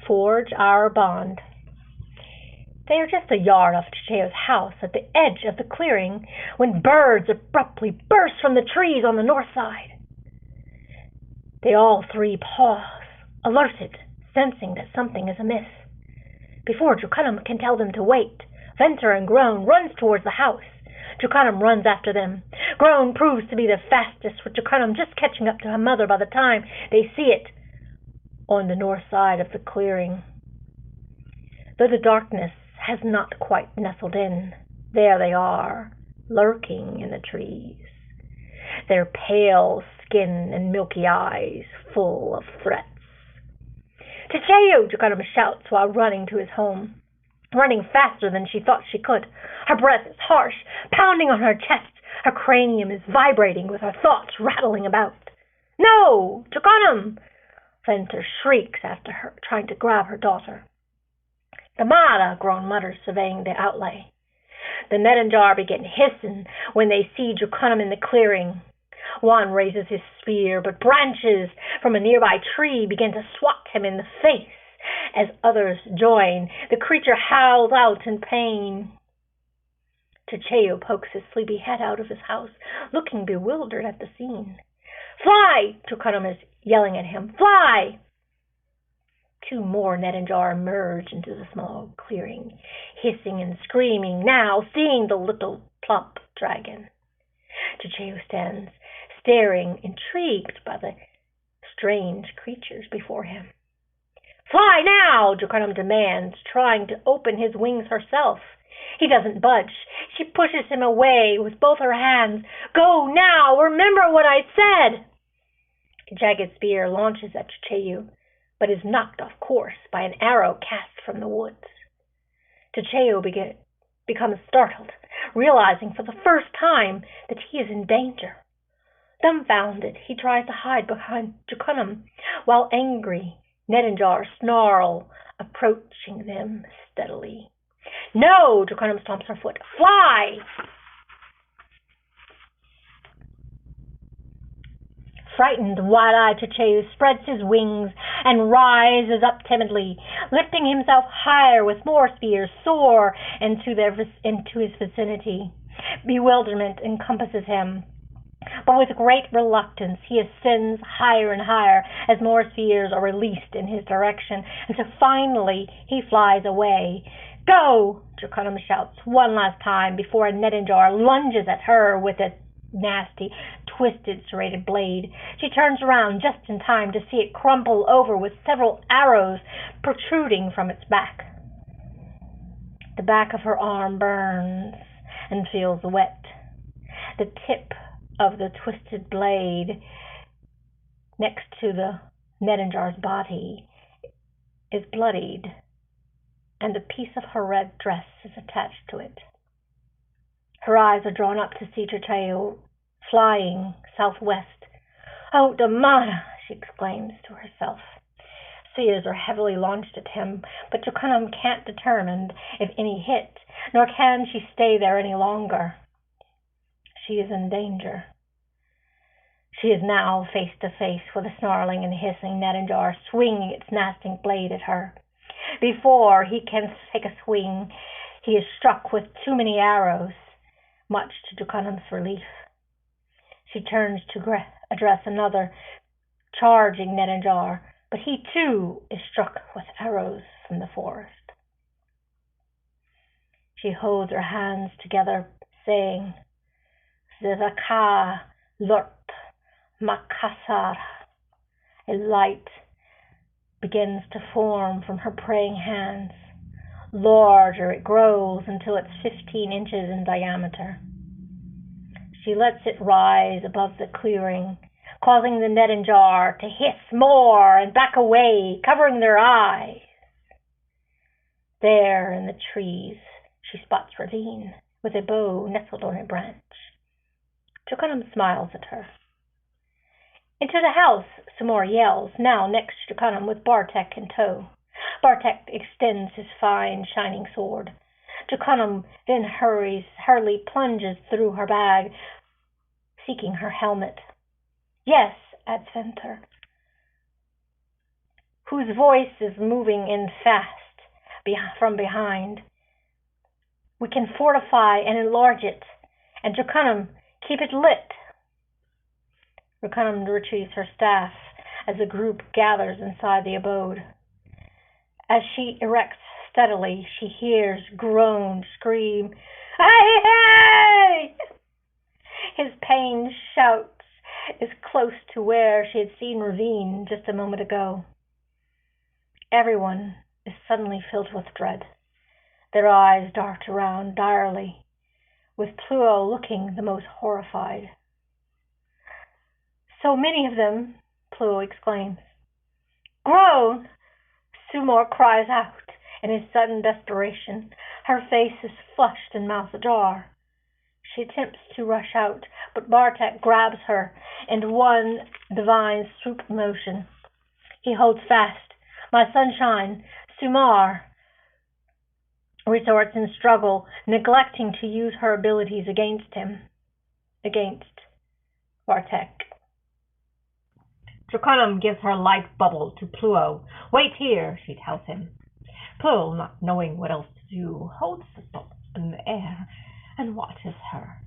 forge our bond. They are just a yard off Chayo's house at the edge of the clearing when birds abruptly burst from the trees on the north side. They all three pause, alerted, sensing that something is amiss. Before Jocunum can tell them to wait, Venter and Groan runs towards the house. Jocunum runs after them. Groan proves to be the fastest, with Jocunum just catching up to her mother by the time they see it on the north side of the clearing. Though the darkness has not quite nestled in, there they are, lurking in the trees, their pale skin and milky eyes full of threats. "Chayo!" Jocunum shouts while running to his home, running faster than she thought she could. Her breath is harsh, pounding on her chest. Her cranium is vibrating with her thoughts rattling about. "No! Jocunum!" Venter shrieks after her, trying to grab her daughter. "The matter," Groan mutters, surveying the outlay. The Nedenjar begin hissing when they see Jocunum in the clearing. One raises his spear, but branches from a nearby tree begin to swat him in the face. As others join, the creature howls out in pain. Chayo pokes his sleepy head out of his house, looking bewildered at the scene. "Fly!" Jocunum is yelling at him. "Fly!" Two more Nedenjar emerge into the small clearing, hissing and screaming, now seeing the little plump dragon. Chayo stands, staring, intrigued by the strange creatures before him. "Fly now!" Jocunum demands, trying to open his wings herself. He doesn't budge. She pushes him away with both her hands. "Go now! Remember what I said!" A jagged spear launches at Chayo, but is knocked off course by an arrow cast from the woods. Chayo becomes startled, realizing for the first time that he is in danger. Dumbfounded, he tries to hide behind Jocunum, while angry Nedenjar snarl, approaching them steadily. "No!" Jocunum stomps her foot. "Fly!" Frightened, wide-eyed Chayo spreads his wings and rises up timidly, lifting himself higher with more spears soar into his vicinity. Bewilderment encompasses him, but with great reluctance he ascends higher and higher as more spears are released in his direction, until finally he flies away. "Go!" Jocunum shouts one last time before a Nedenjar lunges at her with a nasty, twisted, serrated blade. She turns around just in time to see it crumple over with several arrows protruding from its back. The back of her arm burns and feels wet. The tip of the twisted blade next to the Nedenjar's body is bloodied, and a piece of her red dress is attached to it. Her eyes are drawn up to see Chayo flying southwest. "Oh, Damana!" she exclaims to herself. Spears are heavily launched at him, but Jocunum can't determine if any hit, nor can she stay there any longer. She is in danger. She is now face to face with a snarling and hissing Nedenjar, swinging its nasty blade at her. Before he can take a swing, he is struck with too many arrows, much to Jocunum's relief. She turns to address another charging Nedenjar, but he too is struck with arrows from the forest. She holds her hands together, saying, "Zivaka Lort Makasar." A light begins to form from her praying hands. Larger it grows until it's 15 inches in diameter. She lets it rise above the clearing, causing the Nedenjar to hiss more and back away, covering their eyes. There in the trees, she spots Ravine with a bow nestled on a branch. Jocunum smiles at her. Into the house, some more yells, now next to Jocunum with Bartek in tow. Bartek extends his fine, shining sword. Jocunum then hurriedly plunges through her bag, seeking her helmet. "Yes," adds Venter. whose voice is moving in fast from behind. We can fortify and enlarge it, and Jocunum, keep it lit. Jocunum retrieves her staff as the group gathers inside the abode. As she erects steadily, she hears groan, scream, "Hey, hey!" His pained shout is close to where she had seen Ravine just a moment ago. Everyone is suddenly filled with dread. Their eyes dart around direly, with Pluo looking the most horrified. "So many of them!" Pluo exclaims. "Groan!" Sumor cries out in his sudden desperation. Her face is flushed and mouth ajar. She attempts to rush out, but Bartek grabs her in one divine swoop motion. He holds fast. "My sunshine!" Sumar retorts in struggle, neglecting to use her abilities against Bartek. Jocunum gives her light bubble to Pluo. "Wait here," she tells him. Pluo, not knowing what else to do, holds the bubble in the air and watches her.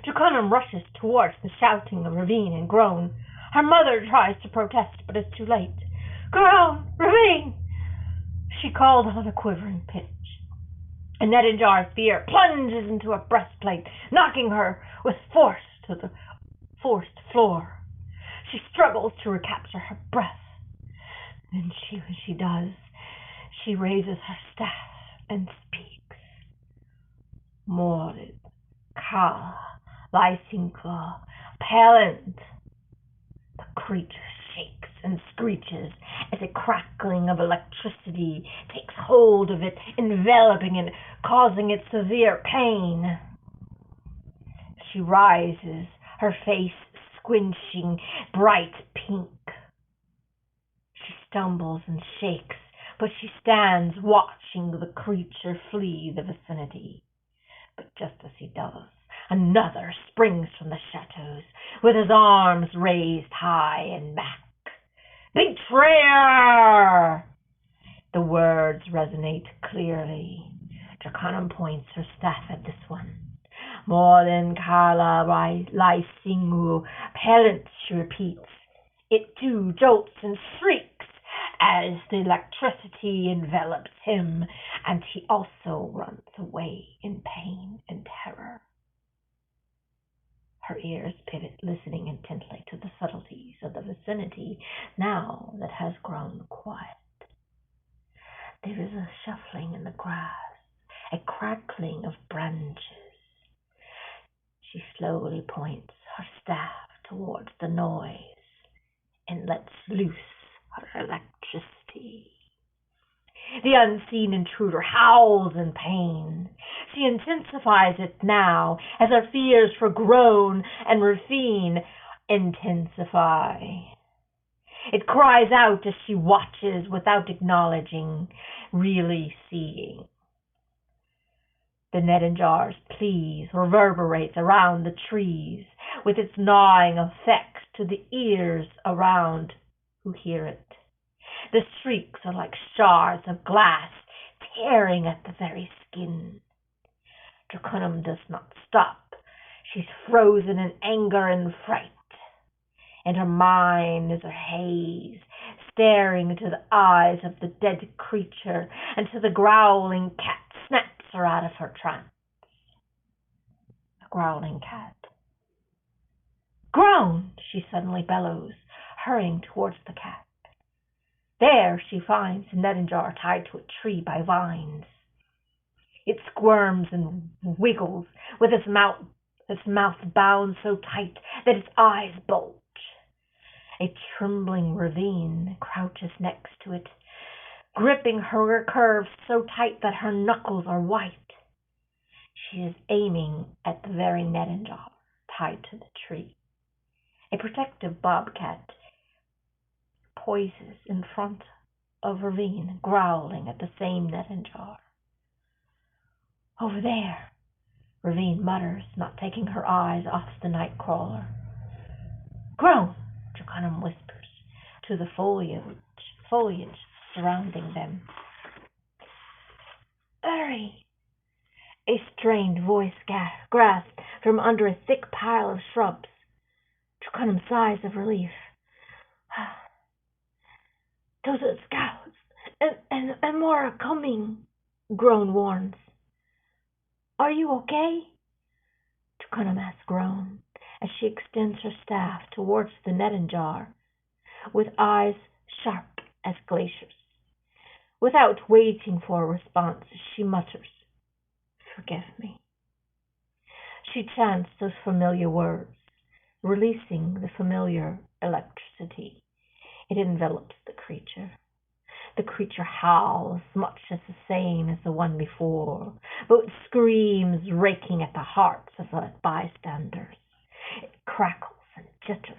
Jocunum rushes towards the shouting Ravine and Groan. Her mother tries to protest, but is too late. "Groan! Ravine!" she called on a quivering pitch. A Nedinjar spear plunges into her breastplate, knocking her with force to the forced floor. She struggles to recapture her breath. Then when she does, she raises her staff and speaks. "Morid, Kala, Lysinkla, Pellant." The creature shakes and screeches as a crackling of electricity takes hold of it, enveloping it, causing it severe pain. She rises, her face squinching bright pink. She stumbles and shakes, but she stands watching the creature flee the vicinity. But just as he does, another springs from the shadows, with his arms raised high and back. "Betrayer!" The words resonate clearly. Jocunum points her staff at this one. "More than Kala Lysingu Pellant," she repeats. It too jolts and shrieks as the electricity envelops him, and he also runs away in pain and terror. Her ears pivot, listening intently to the subtleties of the vicinity now that has grown quiet. There is a shuffling in the grass, a crackling of branches. She slowly points her staff towards the noise and lets loose her electricity. The unseen intruder howls in pain. She intensifies it now as her fears for Groan and Ravine intensify. It cries out as she watches without acknowledging, really seeing. The Nedinjar's pleas reverberates around the trees, with its gnawing effect to the ears around who hear it. The shrieks are like shards of glass tearing at the very skin. Jocunum does not stop. She's frozen in anger and fright, and her mind is a haze, staring into the eyes of the dead creature until the growling cat snaps her out of her trance. The growling cat. "Groan!" she suddenly bellows, hurrying towards the cat. There she finds Nedinjar tied to a tree by vines. It squirms and wiggles, with its mouth bound so tight that its eyes bulge. A trembling Ravine crouches next to it, gripping her curves so tight that her knuckles are white. She is aiming at the very Nedinjar tied to the tree. A protective bobcat poises in front of Ravine, growling at the same Nedinjar. "Over there," Ravine mutters, not taking her eyes off the night crawler. "Groan," Jocunum whispers to the foliage foliage surrounding them. "Hurry!" a strained voice grasped from under a thick pile of shrubs. Draconum sighs of relief. "Those are scouts, and more are coming," Groan warns. "Are you okay?" Draconum asks Groan as she extends her staff towards the netting jar, with eyes sharp as glaciers. Without waiting for a response, she mutters, "Forgive me." She chants those familiar words, releasing the familiar electricity. It envelops the creature. The creature howls, much as the same as the one before, but screams raking at the hearts of the bystanders. It crackles and jitters,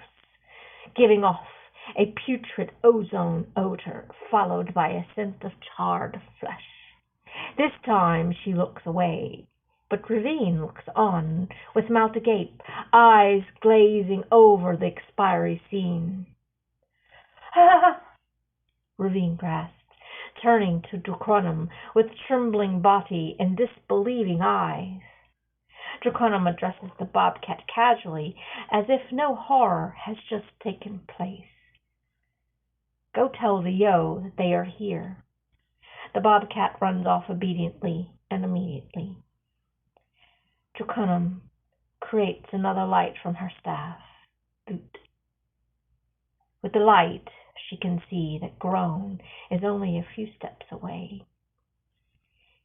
giving off a putrid ozone odor followed by a scent of charred flesh. This time she looks away, but Ravine looks on, with mouth agape, eyes glazing over the expiry scene. Ravine grasped, turning to Draconum with trembling body and disbelieving eyes. Draconum addresses the bobcat casually, as if no horror has just taken place. "Go tell the Yo that they are here." The bobcat runs off obediently and immediately. Draconum creates another light from her staff. Boot. With the light, she can see that Groan is only a few steps away.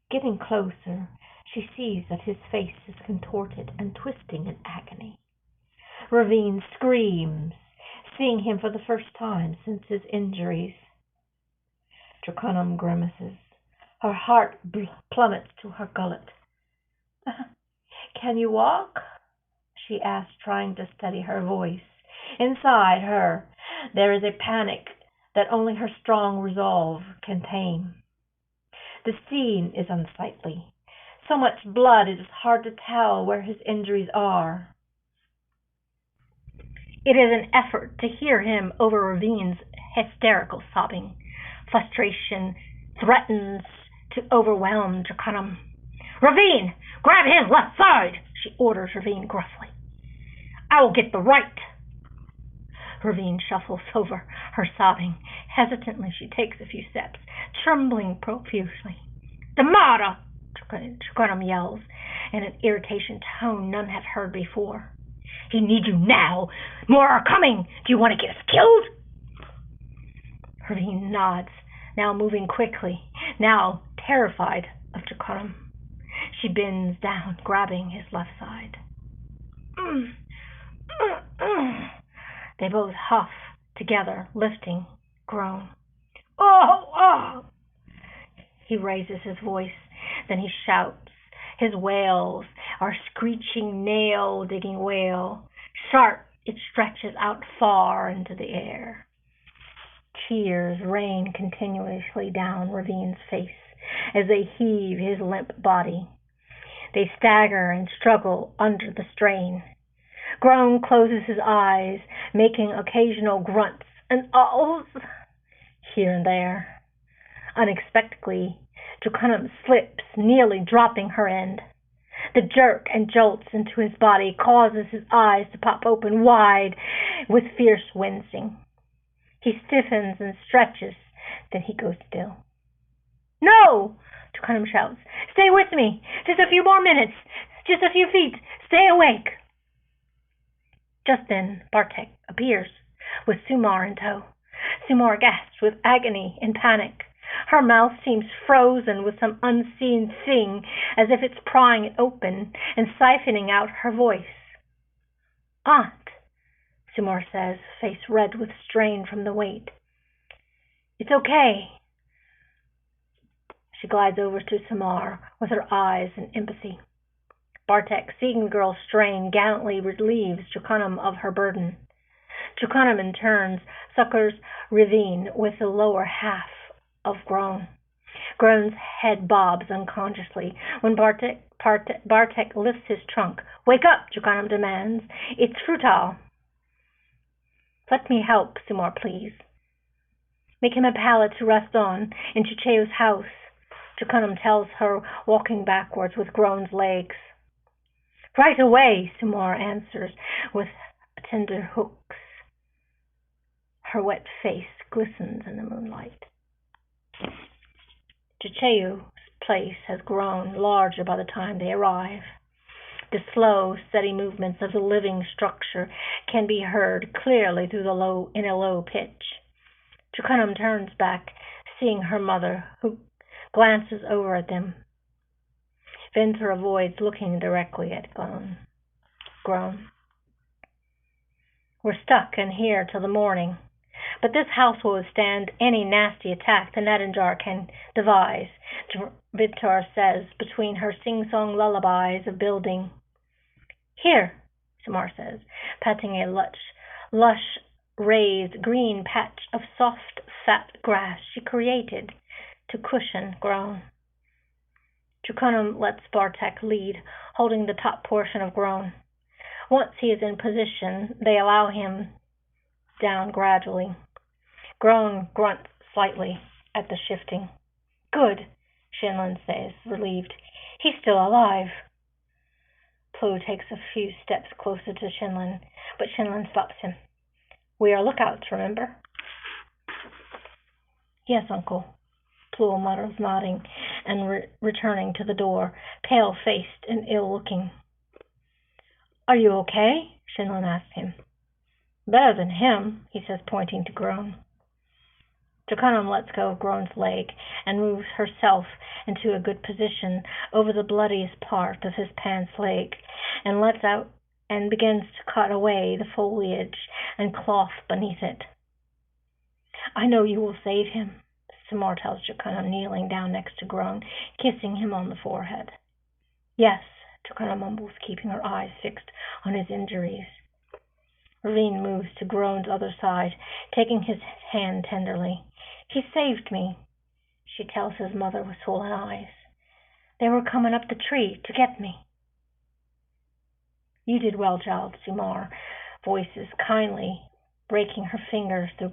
Getting closer, she sees that his face is contorted and twisting in agony. Ravine screams, seeing him for the first time since his injuries. Draconum grimaces. Her heart plummets to her gullet. "Can you walk?" she asks, trying to steady her voice. Inside her, there is a panic that only her strong resolve can tame. The scene is unsightly. So much blood it is hard to tell where his injuries are. It is an effort to hear him over Ravine's hysterical sobbing. Frustration threatens to overwhelm Draconum. "Ravine, grab his left side," she orders Ravine gruffly. "I will get the right." Ravine shuffles over her sobbing. Hesitantly, she takes a few steps, trembling profusely. "Damara!" Draconum yells, in an irritation tone none have heard before. "He needs you now. More are coming. Do you want to get us killed?" Ravine nods, now moving quickly, now terrified of Draconum. She bends down, grabbing his left side. They both huff together, lifting, groan. Oh! He raises his voice, then he shouts. His wails are screeching, nail-digging wail. Sharp, it stretches out far into the air. Tears rain continuously down Ravine's face as they heave his limp body. They stagger and struggle under the strain. Groan closes his eyes, making occasional grunts and ahs here and there. Unexpectedly, Draconum slips, nearly dropping her end. The jerk and jolts into his body causes his eyes to pop open wide with fierce wincing. He stiffens and stretches, then he goes still. "No!" Draconum shouts. "Stay with me! Just a few more minutes! Just a few feet! Stay awake!" Just then Bartek appears, with Sumar in tow. Sumar gasps with agony and panic. Her mouth seems frozen with some unseen thing, as if it's prying it open and siphoning out her voice. "Aunt," Sumar says, face red with strain from the weight. "It's okay." She glides over to Sumar with her eyes in empathy. Bartek, seeing the girl's strain, gallantly relieves Draconum of her burden. Draconum, in turn, succors Ravine with the lower half of Groan. Groan's head bobs unconsciously when Bartek lifts his trunk. "Wake up," Draconum demands. "It's futile." "Let me help, Sumar, please." Make him a pallet to rest on in Chicheo's house, Jukunum tells her, walking backwards with Groan's legs. Right away, Sumar answers with tender hooks. Her wet face glistens in the moonlight. Chicheo's place has grown larger by the time they arrive. The slow, steady movements of the living structure can be heard clearly in a low pitch. Jukunum turns back, seeing her mother, who glances over at them. Venter avoids looking directly at Groan. We're stuck in here till the morning, but this house will withstand any nasty attack the Netinjar can devise, Vitar says between her sing-song lullabies of building. Here, Samar says, patting a lush, raised green patch of soft, fat grass she created to cushion Groan. Jukunum lets Bartek lead, holding the top portion of Groan. Once he is in position, they allow him down gradually. Groan grunts slightly at the shifting. Good, Shinlin says, relieved. He's still alive. Plo takes a few steps closer to Shinlin, but Shinlin stops him. We are lookouts, remember? Yes, Uncle, Plo mutters, nodding and returning to the door, pale-faced and ill-looking. Are you okay? Shinlin asks him. Better than him, he says, pointing to Groan. Jukunum lets go of Groan's leg and moves herself into a good position over the bloodiest part of his pants leg and lets out and begins to cut away the foliage and cloth beneath it. I know you will save him, Samar tells Jukunum, kneeling down next to Groan, kissing him on the forehead. Yes, Jukunum mumbles, keeping her eyes fixed on his injuries. Ravine moves to Groan's other side, taking his hand tenderly. He saved me, she tells his mother with swollen eyes. They were coming up the tree to get me. You did well, child, Sumar voices kindly, breaking her fingers through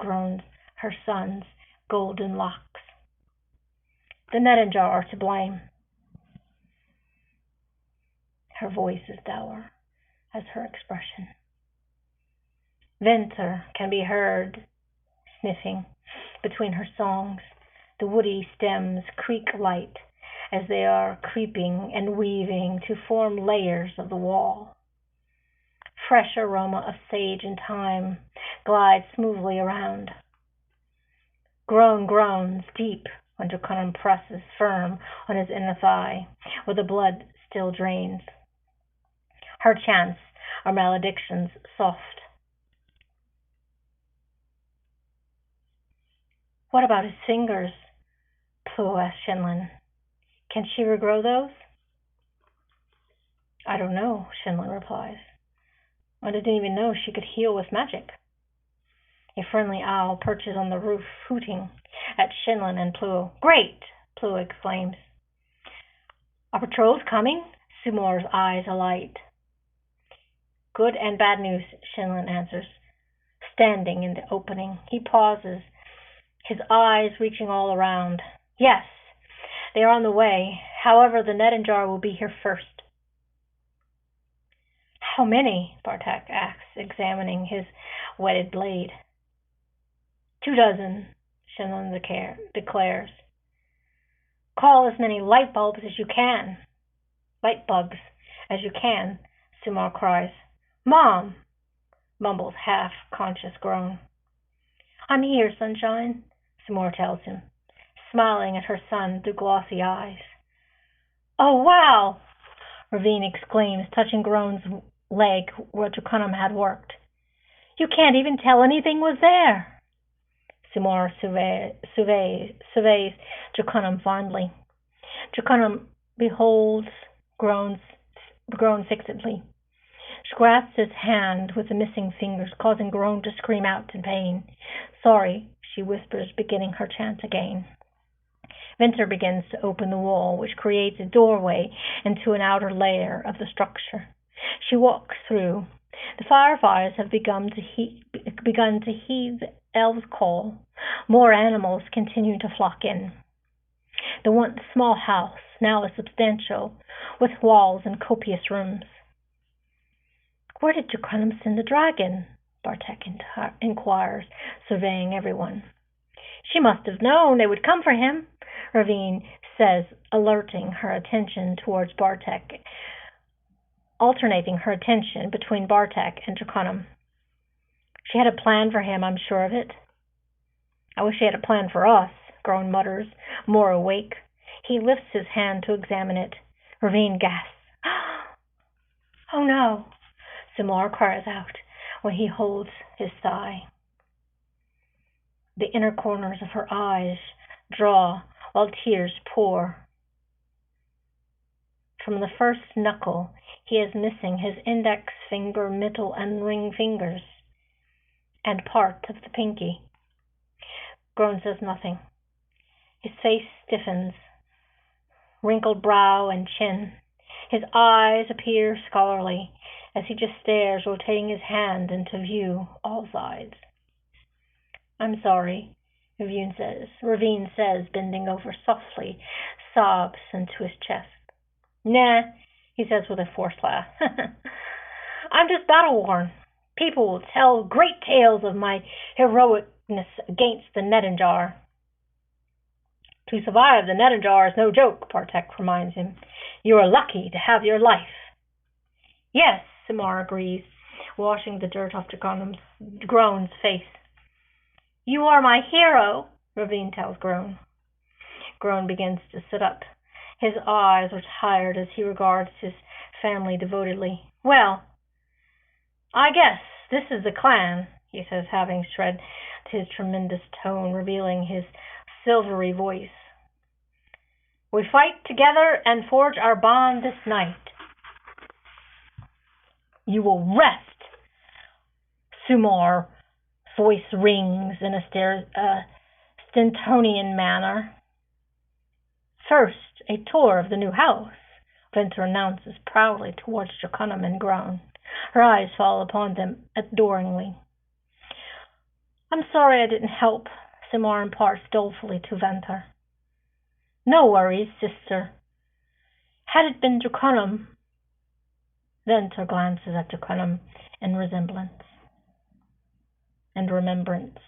her son's golden locks. The Netinjar are to blame. Her voice is dour as her expression. Venter can be heard sniffing between her songs. The woody stems creak light as they are creeping and weaving to form layers of the wall. Fresh aroma of sage and thyme glides smoothly around. Groan groans deep when Jukunum presses firm on his inner thigh, where the blood still drains. Her chants are maledictions soft. What about his fingers? Plo asked Shinlin. Can she regrow those? I don't know, Shinlin replies. I didn't even know she could heal with magic. A friendly owl perches on the roof, hooting at Shinlin and Plo. Great! Plo exclaims. Are patrols coming? Sumar's eyes alight. Good and bad news, Shinlin answers, standing in the opening. He pauses, his eyes reaching all around. Yes, they are on the way. However, the Netinjar will be here first. How many? Bartek asks, examining his whetted blade. 24, Shinlin declares. Call as many light bugs as you can, Sumar cries. Mom, mumbles half-conscious Groan. I'm here, Sunshine, Sumar tells him, smiling at her son through glossy eyes. Oh, wow! Ravine exclaims, touching Groan's leg where Jukunum had worked. You can't even tell anything was there. Sumar surveys Jukunum fondly. Jukunum beholds Groan fixedly. She grasps his hand with the missing fingers, causing Groan to scream out in pain. Sorry, she whispers, beginning her chant again. Venter begins to open the wall, which creates a doorway into an outer layer of the structure. She walks through. The fireflies have begun to heave elves call, more animals continue to flock in. The once small house now is substantial, with walls and copious rooms. "Where did Jocunum send the dragon?" Bartek inquires, surveying everyone. "She must have known they would come for him," Ravine says, alerting her attention towards Bartek, alternating her attention between Bartek and Jocunum. "She had a plan for him, I'm sure of it." "I wish she had a plan for us," Groan mutters, more awake. He lifts his hand to examine it. Ravine gasps. "Oh no," Simar cries out when he holds his thigh. The inner corners of her eyes draw while tears pour. From the first knuckle, he is missing his index finger, middle, and ring fingers, and part of the pinky. Groan says nothing. His face stiffens, wrinkled brow and chin. His eyes appear scholarly as he just stares, rotating his hand into view all sides. "I'm sorry," Ravine says, bending over softly, sobs into his chest. "Nah," he says with a forced laugh. "I'm just battle-worn. People will tell great tales of my heroicness against the Netinjar." "To survive the Netinjar is no joke," Bartek reminds him. "You are lucky to have your life." "Yes," Simar agrees, washing the dirt off Groan's face. "You are my hero," Ravine tells Groan. Groan begins to sit up. His eyes are tired as he regards his family devotedly. "Well, I guess this is the clan," he says, having shred his tremendous tone, revealing his silvery voice. "We fight together and forge our bond this night." "You will rest," Sumar's voice rings in a Stentonian manner. "First, a tour of the new house," Venter announces proudly towards Jocunum and Groan. Her eyes fall upon them adoringly. "I'm sorry I didn't help," Simar imparts dolefully to Venter. "No worries, sister. Had it been Jocunum..." Venter glances at Jocunum in resemblance and remembrance.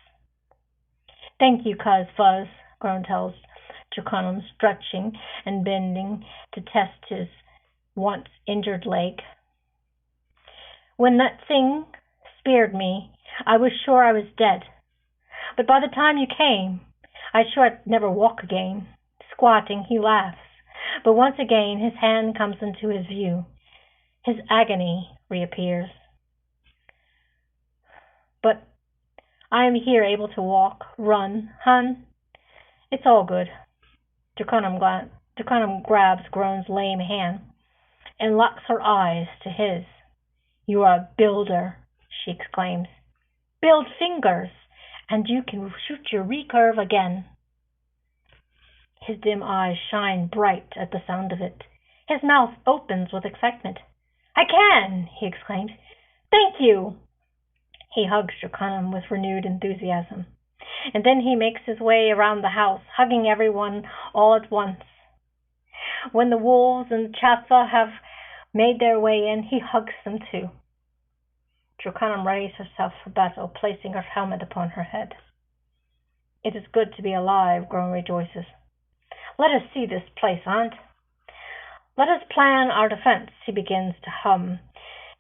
"Thank you, Cuz Fuzz," Groan tells Jocunum, stretching and bending to test his once injured leg. "When that thing speared me, I was sure I was dead. But by the time you came, I'd sure I'd never walk again." Squatting, he laughs, but once again his hand comes into his view. His agony reappears. "But I am here, able to walk, run, hun. It's all good." Jocunum grabs Groan's lame hand and locks her eyes to his. "You are a builder," she exclaims. "Build fingers, and you can shoot your recurve again." His dim eyes shine bright at the sound of it. His mouth opens with excitement. "I can!" he exclaims. "Thank you!" He hugs Jocunum with renewed enthusiasm, and then he makes his way around the house, hugging everyone all at once. When the wolves and Chatha have made their way in, he hugs them too. Jocunum readies herself for battle, placing her helmet upon her head. "It is good to be alive," Groan rejoices. "Let us see this place, aunt." "Let us plan our defense," he begins to hum.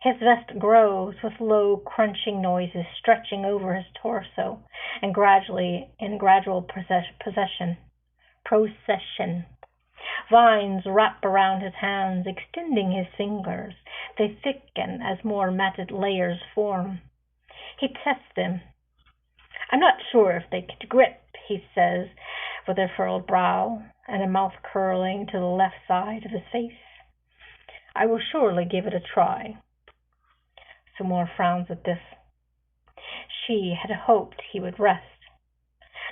His vest grows with low crunching noises, stretching over his torso and gradual procession. Vines wrap around his hands, extending his fingers. They thicken as more matted layers form. He tests them. "I'm not sure if they could grip," he says, with a furrowed brow and a mouth curling to the left side of his face. "I will surely give it a try." Sumor frowns at this. She had hoped he would rest.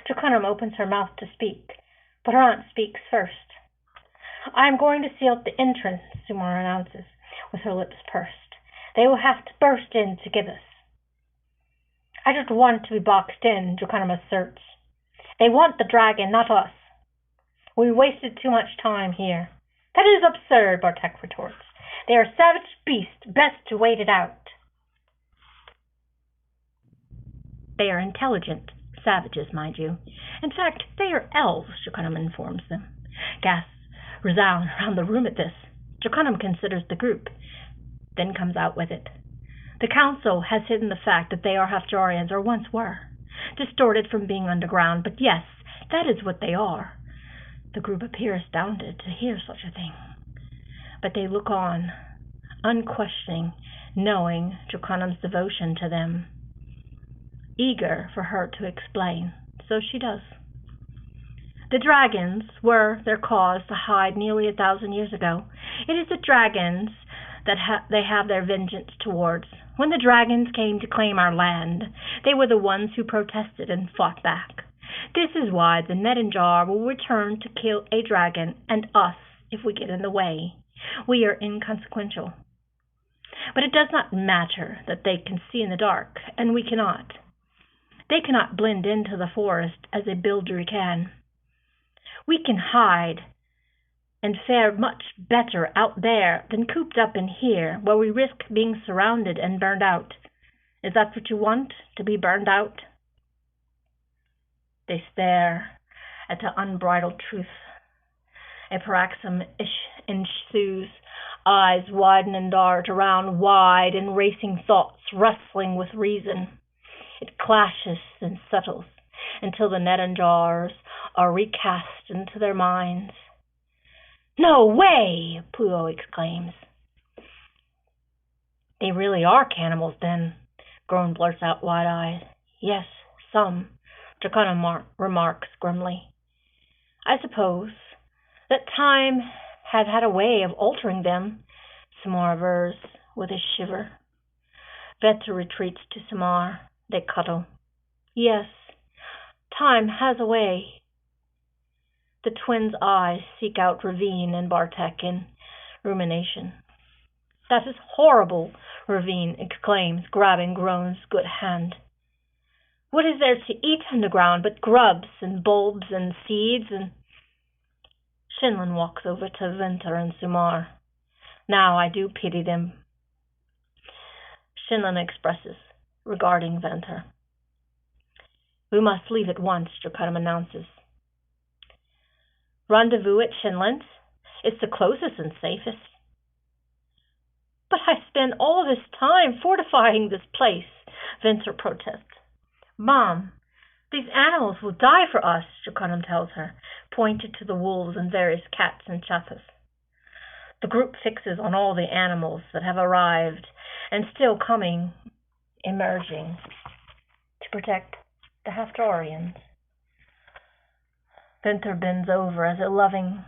Jocunum opens her mouth to speak, but her aunt speaks first. "I am going to seal the entrance," Sumor announces, with her lips pursed. "They will have to burst in to get us." I don't want to be boxed in, Draconim asserts. They want the dragon, not us. We wasted too much time here. That is absurd, Bartek retorts. They are savage beasts, best to wait it out. They are intelligent savages, mind you. In fact, they are elves, Draconim informs them. Gasps resound around the room at this. Draconim considers the group, then comes out with it. The council has hidden the fact that they are Half-Jarians, or once were, distorted from being underground, but yes, that is what they are. The group appear astounded to hear such a thing, but they look on, unquestioning, knowing Draconim's devotion to them, eager for her to explain. So she does. The dragons were their cause to hide nearly 1,000 years ago. It is the dragons that they have their vengeance towards. When the dragons came to claim our land, they were the ones who protested and fought back. This is why the Nedenjar will return to kill a dragon and us if we get in the way. We are inconsequential. But it does not matter that they can see in the dark, and we cannot. They cannot blend into the forest as a builder can. We can hide and fare much better out there than cooped up in here, where we risk being surrounded and burned out. Is that what you want, to be burned out? They stare at the unbridled truth. A paroxysm ensues. Eyes widen and dart around, wide and racing thoughts wrestling with reason. It clashes and settles until the Nedenjars are recast into their minds. "No way!" Pluo exclaims. "They really are cannibals, then," Groan blurts out wide-eyed. "Yes, some," Draconim remarks grimly. "I suppose that time had a way of altering them," Samar avers with a shiver. Vetter retreats to Samar. They cuddle. "Yes, time has a way." The twins' eyes seek out Ravine and Bartek in rumination. "That is horrible," Ravine exclaims, grabbing Groan's good hand. "What is there to eat underground but grubs and bulbs and seeds and—" Shinlin walks over to Venter and Sumar. "Now I do pity them," Shinlin expresses, regarding Venter. "We must leave at once," Draconim announces. "Rendezvous at Shinlin's? It's the closest and safest." "But I spend all this time fortifying this place," Venter protests. "Mom, these animals will die for us," Draconim tells her, pointed to the wolves and various cats and chaffas. The group fixes on all the animals that have arrived and still coming, emerging to protect the Half-Jarians. Venter bends over as a loving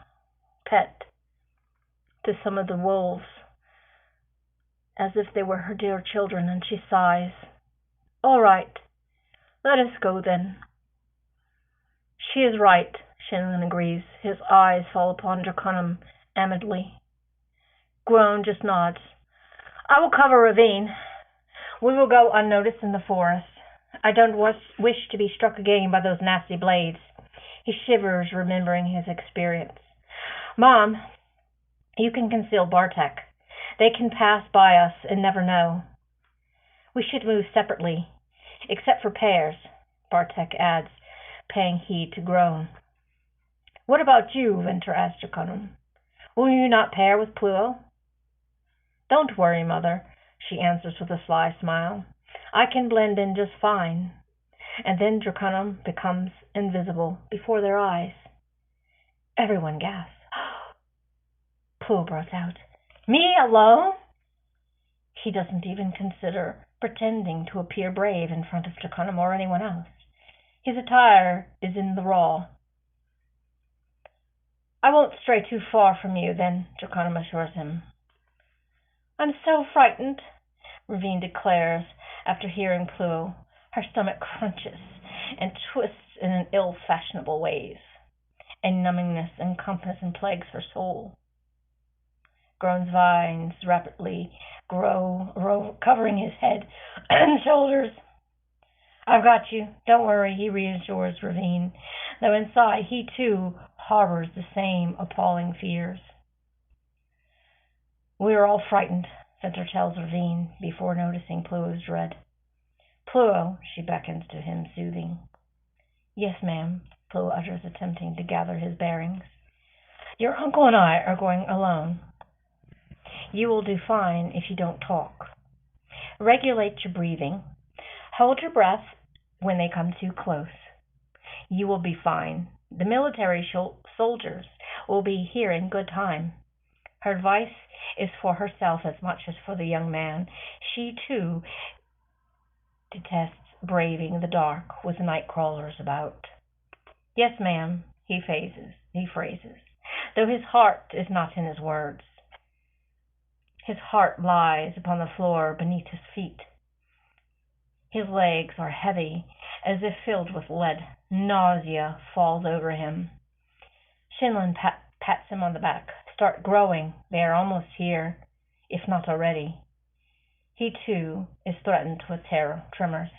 pet to some of the wolves, as if they were her dear children, and she sighs. "All right, let us go then." "She is right," Shinlin agrees. His eyes fall upon Draconim amidly. Groan just nods. "I will cover Ravine. We will go unnoticed in the forest. I don't wish to be struck again by those nasty blades." He shivers, remembering his experience. "Mom, you can conceal Bartek. They can pass by us and never know. We should move separately, except for pairs," Bartek adds, paying heed to Groan. "What about you?" Venter asks Draconim. "Will you not pair with Pluo?" "Don't worry, Mother," she answers with a sly smile. "I can blend in just fine." And then Draconim becomes invisible before their eyes. Everyone gasps. Pluo bursts out, "Me alone?" He doesn't even consider pretending to appear brave in front of Draconim or anyone else. His attire is in the raw. "I won't stray too far from you, then," Draconim assures him. "I'm so frightened," Ravine declares after hearing Pluo. Her stomach crunches and twists in ill-fashionable ways. A numbingness encompasses and plagues her soul. Groan's vines rapidly grow, covering his head and shoulders. I've got you. Don't worry, he reassures Ravine, though inside he too harbors the same appalling fears. We are all frightened, Center tells Ravine before noticing Pluo's dread. Pluo, she beckons to him, soothing. Yes, ma'am, Pluo utters, attempting to gather his bearings. Your uncle and I are going alone. You will do fine if you don't talk. Regulate your breathing. Hold your breath when they come too close. You will be fine. The military soldiers will be here in good time. Her advice is for herself as much as for the young man. She, too, detests braving the dark with night crawlers about. Yes, ma'am, he phrases, though his heart is not in his words. His heart lies upon the floor beneath his feet. His legs are heavy, as if filled with lead. Nausea falls over him. Shinlin pats him on the back. Start growing. They are almost here, if not already. He, too, is threatened with tremors.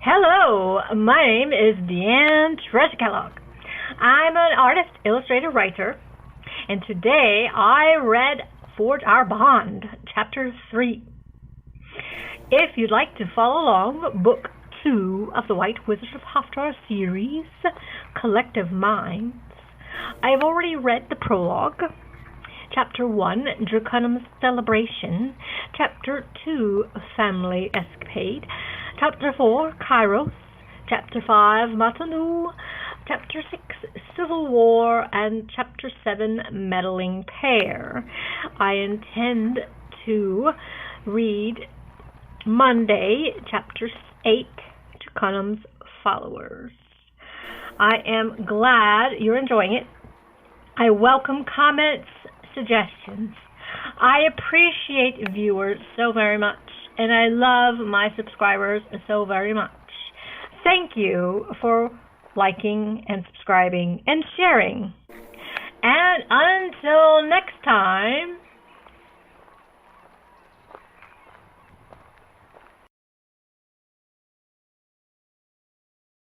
Hello, my name is DTKellogg. I'm an artist, illustrator, writer, and today I read Forge Our Bond, Chapter 3. If you'd like to follow along, Book 2 of the White Wizard of Haftar series, Collective Minds, I have already read the prologue, Chapter 1, Draconum's Celebration, Chapter 2, Family Escapade, Chapter 4, Kairos, Chapter 5, Matanu, Chapter 6, Civil War, and Chapter 7, Meddling Pair. I intend to read Monday, Chapter 8, Draconum's Followers. I am glad you're enjoying it. I welcome comments, suggestions. I appreciate viewers so very much, and I love my subscribers so very much. Thank you for liking and subscribing and sharing. And until next time,